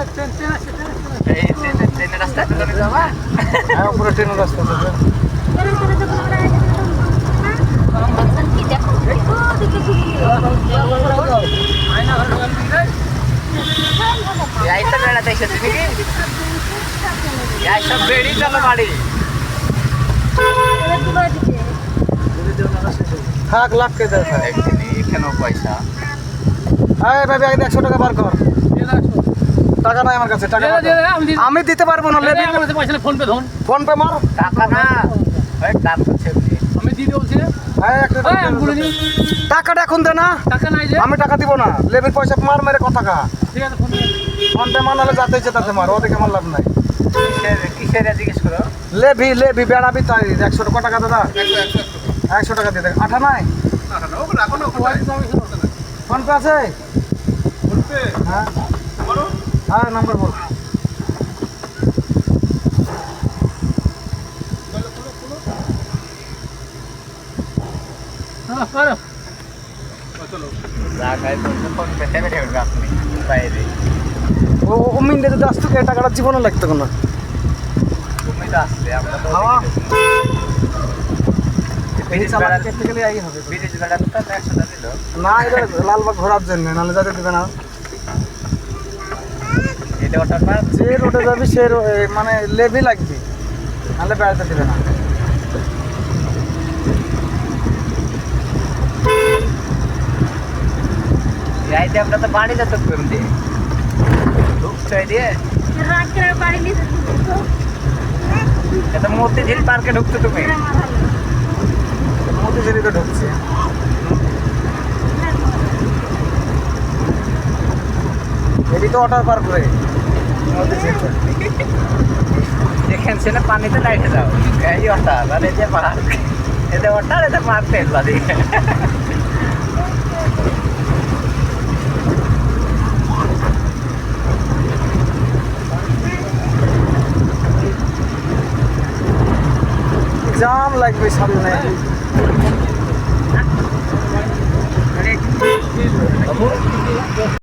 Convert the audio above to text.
এই ট্রেনের রাস্তায় তো তুমি যাবা? হ্যাঁ উপরে ট্রেনের রাস্তা আছে। এই তো বেড়াতে এসেছি নাকি? এই সব বেড়ি চলো বাড়ি। থাক লাগতে দেয় থাক। একদিন এখানেও পয়সা। হ্যাঁ ভাই আগে 100 টাকা বার কর। টাকা নাই আমার কাছে, টাকা আমি দিতে পারবো না। লেবি ফোন পে মার। টাকা না, ওই কাজ করছে এমনি। হ্যাঁ একটা টাকাটা এখন দে না। আমি টাকা দিব না। লেবির পয়সা মার মেরে কত টাকা। ফোন পে মার নাহলে যাতে ইচ্ছে তাতে মার, ওদিকে আমার লাভ নাই। কিসের জিজ্ঞেস করো? লেবি বেড়াবি তাই 100 টাকা দাদা। 100 টাকা দিয়ে দেখ। আঠা নাই? ফোন পে আছে? হ্যাঁ হ্যাঁ নাম্বার বল। জায়গায় বসে ফোন পেতে পেতে উঠবে আপনি বাইরে। ও মিন্টে যদি আসতো এই টাকাটা জীবনে লাগতো না। তুমি তো আসছে, আমরা তো এই চালান করতে গেলে এই হবে। বিদেশ বেড়াতে তো 100 টাকা দিল। না এটা লালবাগ ঘোরার জন্য, নাহলে যাতে দিবে না। এটা ওঠার পর যে রোডে যাবি সে মানে লেবি লাগবে, নাহলে বেড়াতে দিবে না। যাইতে আমরা তো বাড়ি যেতে করুন দিয়ে ঢুকছে দিয়ে এটা মতিঝিল পার্কে ঢুকছো তুমি। মতিঝিলিতে ঢুকছে। এটি তো ওয়াটার পার্ক রে মতিঝিলটা। যেখানে ছিল পানিতে লাইটে যাও, এই ওটা মানে যে পার্ক, এতে ওটা এতে পার্ক ফেলবা দিয়ে। জাম লাগবে সামনে।